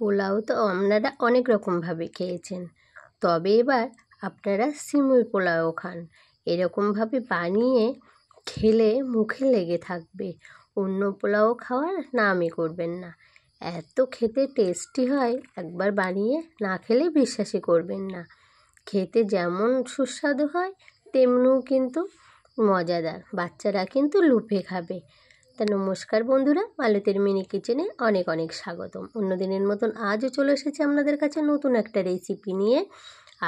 পোলাও তো আপনারা অনেক রকমভাবে খেয়েছেন, তবে এবার আপনারা সিমুই পোলাও খান। এরকমভাবে বানিয়ে খেলে মুখে লেগে থাকবে, অন্য পোলাও খাওয়ার নামই করবেন না। এত খেতে টেস্টি হয়, একবার বানিয়ে না খেলে বিশ্বাসই করবেন না। খেতে যেমন সুস্বাদু হয় তেমনিও কিন্তু মজাদার, বাচ্চারা কিন্তু লুফে খাবে। তা নমস্কার বন্ধুরা, মালতীর মিনি কিচেনে অনেক অনেক স্বাগতম। অন্যদিনের মতন আজও চলে এসেছি আপনাদের কাছে নতুন একটা রেসিপি নিয়ে।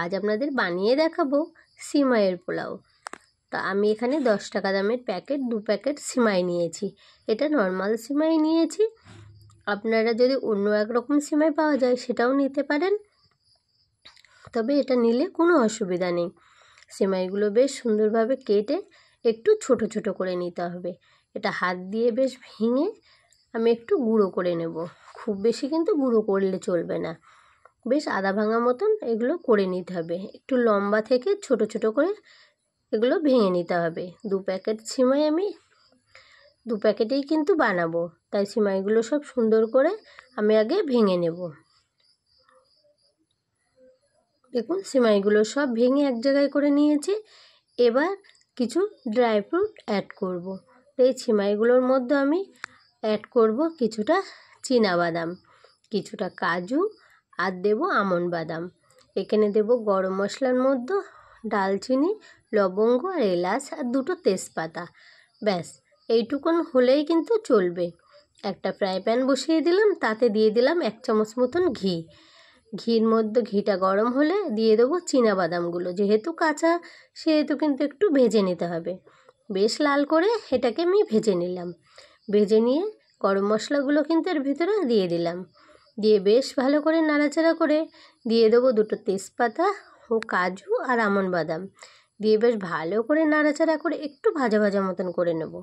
আজ আপনাদের বানিয়ে দেখাবো সিমাইয়ের পোলাও। তা আমি এখানে 10 টাকা দামের প্যাকেট 2 প্যাকেট সিমাই নিয়েছি। এটা নর্মাল সিমাই নিয়েছি, আপনারা যদি অন্য একরকম সিমাই পাওয়া যায় সেটাও নিতে পারেন, তবে এটা নিলে কোনো অসুবিধা নেই। সিমাইগুলো বেশ সুন্দরভাবে কেটে একটু ছোট ছোট করে নিতে হবে। এটা হাত দিয়ে বেশ ভেঙে আমি একটু গুঁড়ো করে নেব। খুব বেশি কিন্তু গুঁড়ো করলে চলবে না, বেশ আধা ভাঙা মতন এগুলো করে নিতে হবে। একটু লম্বা থেকে ছোট ছোট করে এগুলো ভেঙে নিতে হবে। 2 প্যাকেট সিমাই আমি 2 প্যাকেটেই কিন্তু বানাবো, তাই সিমাইগুলো সব সুন্দর করে আমি আগে ভেঙে নেব। দেখুন সিমাইগুলো সব ভেঙে এক জায়গায় করে নিয়েছি। এবার কিছু ড্রাই ফ্রুট অ্যাড করব। এই সিমাইগুলোর মধ্যে আমি অ্যাড করব কিছুটা চীনাবাদাম, কিছুটা কাজু, আর দেব আমন্ড বাদাম। এখানে দেব গরম মশলার মধ্যে ডালচিনি, লবঙ্গ আর এলাচ আর 2টো তেজপাতা। ব্যাস এইটুকুন হলেই কিন্তু চলবে। একটা ফ্রাই প্যান বসিয়ে দিলাম, তাতে দিয়ে দিলাম 1 চামচ মতন ঘি। ঘির মধ্যে ঘিটা গরম হলে দিয়ে দেবো চীনাবাদামগুলো। যেহেতু কাঁচা সেহেতু কিন্তু একটু ভেজে নিতে হবে। বেশ লাল করে এটাকে আমি ভেজে নিলাম। ভেজে নিয়ে গরম মশলাগুলো কিন্তু এর ভিতরে দিয়ে দিলাম। দিয়ে বেশ ভালো করে নাড়াচাড়া করে দিয়ে দেবো 2টো তেজপাতা ও কাজু আর আমন্ড বাদাম। দিয়ে বেশ ভালো করে নাড়াচাড়া করে একটু ভাজা ভাজা মতন করে নেব।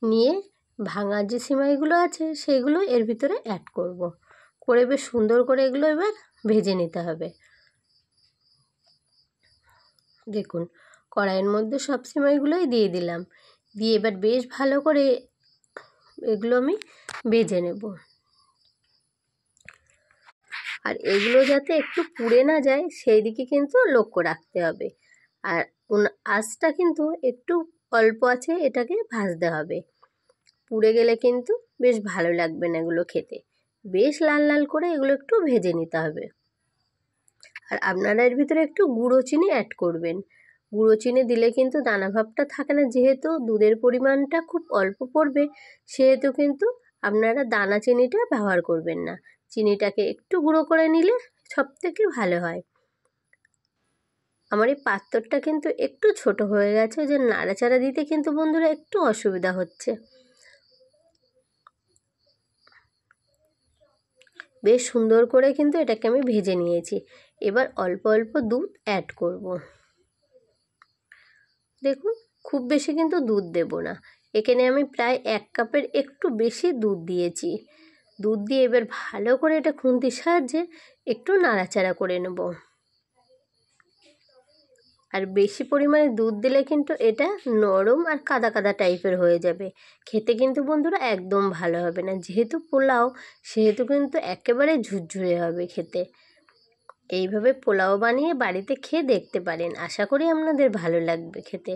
নিয়ে ভাঙা যে সিমাইগুলো আছে সেগুলো এর ভিতরে অ্যাড করব। করে বেশ সুন্দর করে এগুলো এবার ভেজে নিতে হবে। দেখুন কড়াইয়ের মধ্যে সব সিমাইগুলোই দিয়ে দিলাম। দিয়ে এবার বেশ ভালো করে এগুলো আমি ভেজে নেব। আর এগুলো যাতে একটু পুড়ে না যায় সেই দিকে কিন্তু লক্ষ্য রাখতে হবে। আর আঁচটা কিন্তু একটু অল্প আছে এটাকে ভাজতে হবে, পুড়ে গেলে কিন্তু বেশ ভালো লাগবে না এগুলো খেতে। বেশ লাল লাল করে এগুলো একটু ভেজে নিতে হবে। আর আপনারা এর ভিতরে একটু গুঁড়ো চিনি অ্যাড করবেন। গুঁড়ো চিনি দিলে কিন্তু দানা ভাবটা থাকে না, যেহেতু দুধের পরিমাণটা খুব অল্প পড়বে সেহেতু কিন্তু আপনারা দানা চিনিটা ব্যবহার করবেন না। চিনিটাকে একটু গুঁড়ো করে নিলে সবথেকে ভালো হয়। আমার এই পাত্রটা কিন্তু একটু ছোট হয়ে গেছে, যে নাড়াচাড়া দিতে কিন্তু বন্ধুরা একটু অসুবিধা হচ্ছে। বেশ সুন্দর করে কিন্তু এটাকে আমি ভেজে নিয়েছি। এবার অল্প অল্প দুধ অ্যাড করব। দেখুন খুব বেশি কিন্তু দুধ দেব না, এখানে আমি প্রায় 1 কাপের একটু বেশি দুধ দিয়েছি। দুধ দিয়ে এবার ভালো করে এটা খুন্তির সাহায্যে একটু নাড়াচাড়া করে নেব। আর বেশি পরিমাণে দুধ দিলে কিন্তু এটা নরম আর কাদা কাদা টাইপের হয়ে যাবে, খেতে কিন্তু বন্ধুরা একদম ভালো হবে না। যেহেতু পোলাও সেহেতু কিন্তু একেবারে ঝুরঝুরে হবে খেতে। এইভাবে পোলাও বানিয়ে বাড়িতে খেয়ে দেখতে পারেন, আশা করি আপনাদের ভালো লাগবে খেতে।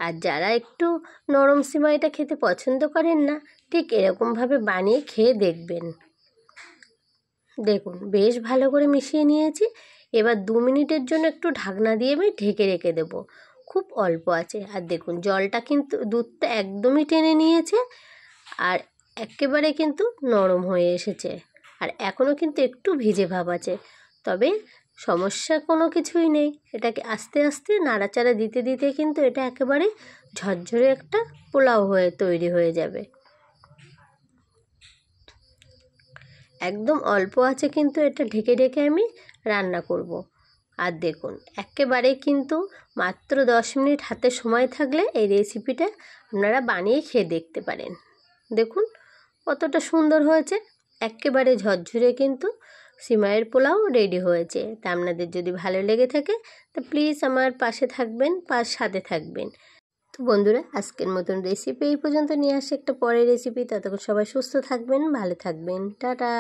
আর যারা একটু নরম সিমাইটা খেতে পছন্দ করেন না, ঠিক এরকমভাবে বানিয়ে খেয়ে দেখবেন। দেখুন বেশ ভালো করে মিশিয়ে নিয়েছি। এবার 2 মিনিটের জন্য একটু ঢাকনা দিয়ে আমি ঢেকে রেখে দেব। খুব অল্প আছে। আর দেখুন জলটা কিন্তু দুধটা একদমই টেনে নিয়েছে, আর একেবারে কিন্তু নরম হয়ে এসেছে। আর এখনও কিন্তু একটু ভিজে ভাব আছে, তবে সমস্যা কোনো কিছুই নেই। এটাকে আস্তে আস্তে নাড়াচাড়া দিতে দিতে কিন্তু এটা একেবারে ঝরঝরে একটা পোলাও হয়ে তৈরি হয়ে যাবে। একদম অল্প আছে কিন্তু এটা ঢেকে ঢেকে আমি রান্না করব। আর দেখুন একেবারে কিন্তু মাত্র 10 মিনিট হাতে সময় থাকলে এই রেসিপিটা আপনারা বানিয়ে খেয়ে দেখতে পারেন। দেখুন কতটা সুন্দর হয়েছে, একেবারে ঝরঝরে কিন্তু সিমাইয়ের পোলাও রেডি হয়েছে। তা আপনাদের যদি ভালো লেগে থাকে তো প্লিজ আমার পাশে থাকবেন, সাথে থাকবেন। তো বন্ধুরা আজকের মতন রেসিপি এই পর্যন্ত, নিয়ে আসে একটা পরের রেসিপি। ততক্ষণ সবাই সুস্থ থাকবেন, ভালো থাকবেন, টাটা।